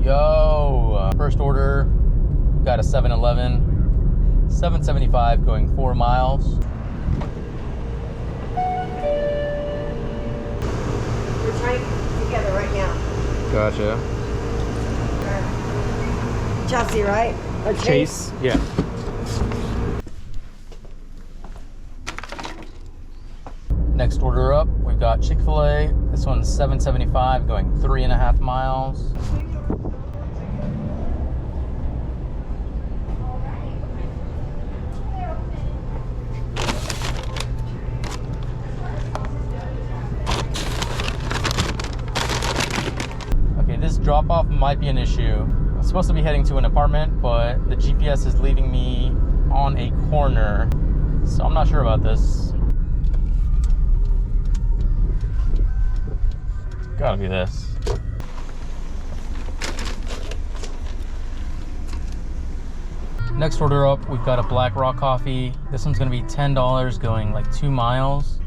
Yo, first order, got a 7-Eleven, $7.75 going 4 miles. We're trying together right now. Gotcha. Chelsea, right? Or Chase? Yeah. Next order up, we've got Chick-fil-A. This one's $7.75 going 3.5 miles. Okay, this drop-off might be an issue. I'm supposed to be heading to an apartment, but the GPS is leaving me on a corner, so I'm not sure about this. Gotta be this. Next order up, we've got a Black Rock coffee. This one's gonna be $10 going like 2 miles.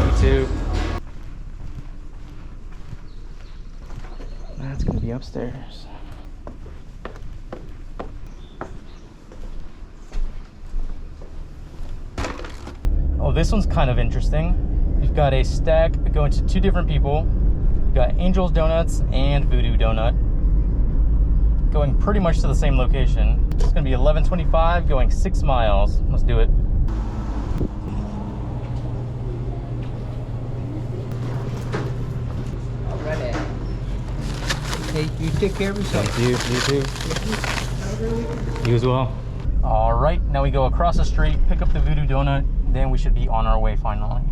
Me too. That's gonna be upstairs. Oh, this one's kind of interesting. We've got a stack going to 2 different people. We've got Angel's Donuts and Voodoo Donut, going pretty much to the same location. It's gonna be $11.25 going 6 miles. Let's do it. Hey, you take care of yourself. Thank you. You too. You as well. All right, now we go across the street, pick up the Voodoo Donut, then we should be on our way finally.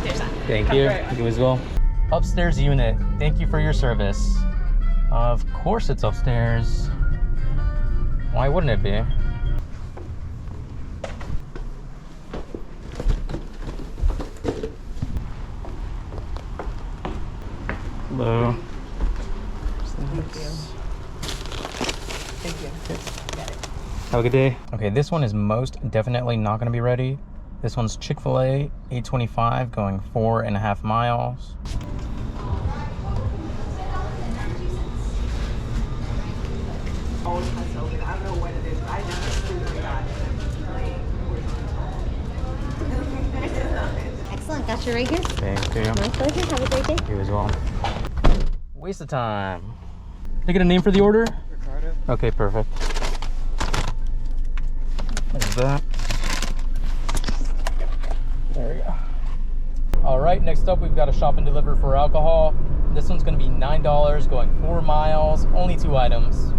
There's that. Thank you. You as well. Upstairs unit, thank you for your service. Of course it's upstairs. Why wouldn't it be? Hello. Thank you. Got it. Have a good day. Okay, this one is most definitely not going to be ready. This one's Chick-fil-A, $8.25 going 4.5 miles. Always has over there. I don't know what it is, but I never see that. Excellent, got you right here. Thank you. My pleasure, have a great day. You as well. Waste of time. Can I get a name for the order? Ricardo. Okay, perfect. There's that. There we go. All right, next up we've got a shop and deliver for alcohol. This one's gonna be $9 going 4 miles, only 2 items.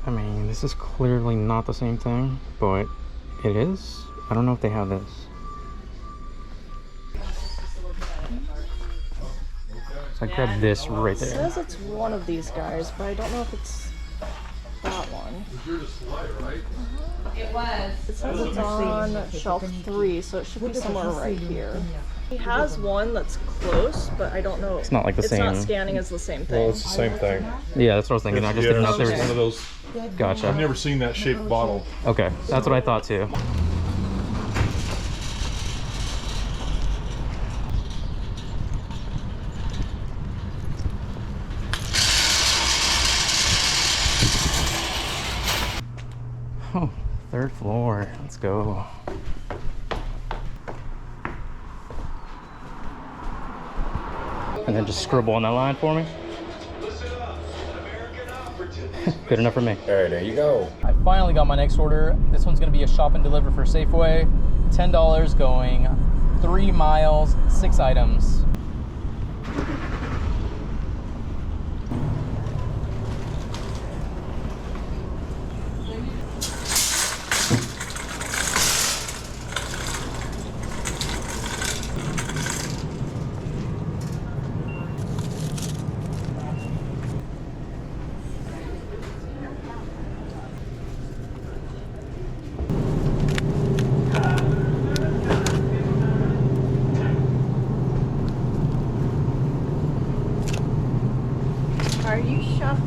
I mean, this is clearly not the same thing, but it is. I don't know if they have this. So I grabbed this right It there. says it's one of these guys, but I don't know if it's that one. It was. It says it's on shelf 3, so it should be somewhere right here. He has one that's close, but I don't know. It's not like the same. It's not scanning as the same thing. Well, it's the same thing. Yeah, that's what I was thinking. I just didn't know if there it's one of was. those. I've Gotcha. never seen that shaped bottle. Okay, that's what I thought too. Oh, 3rd floor. Let's go. And then just scribble on that line for me. Good enough for me. All right, there you go. I finally got my next order. This one's gonna be a shop and deliver for Safeway. $10 going 3 miles, 6 items. shop.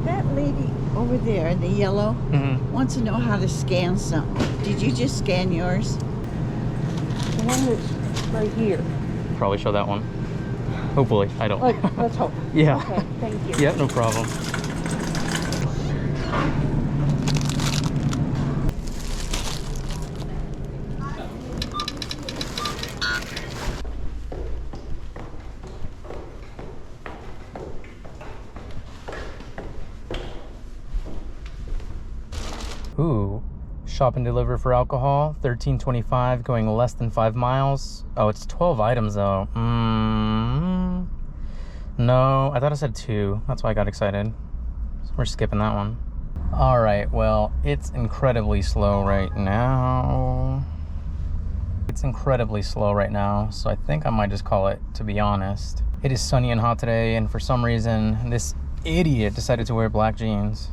That lady over there in the yellow Mm-hmm. wants to know how to scan something. Did you just scan yours? The one that's right here. Probably show that one. Hopefully, I don't. Let's hope. Yeah. Okay, thank you. Yep, no problem. Ooh, shop and deliver for alcohol, $13.25, going less than 5 miles. Oh, it's 12 items though. No, I thought I said 2. That's why I got excited. So we're skipping that one. All right, well, it's incredibly slow right now. It's incredibly slow right now, so I think I might just call it, to be honest. It is sunny and hot today, and for some reason, this idiot decided to wear black jeans.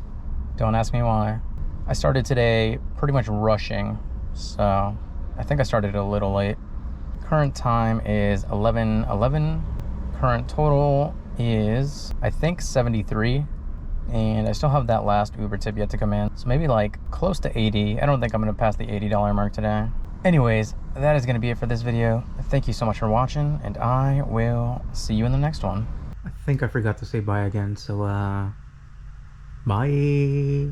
Don't ask me why. I started today pretty much rushing, so I think I started a little late. Current time is 11:11. Current total is, I think, 73. And I still have that last Uber tip yet to come in. So maybe like close to 80. I don't think I'm gonna pass the $80 mark today. Anyways, that is gonna be it for this video. Thank you so much for watching, and I will see you in the next one. I think I forgot to say bye again, so bye.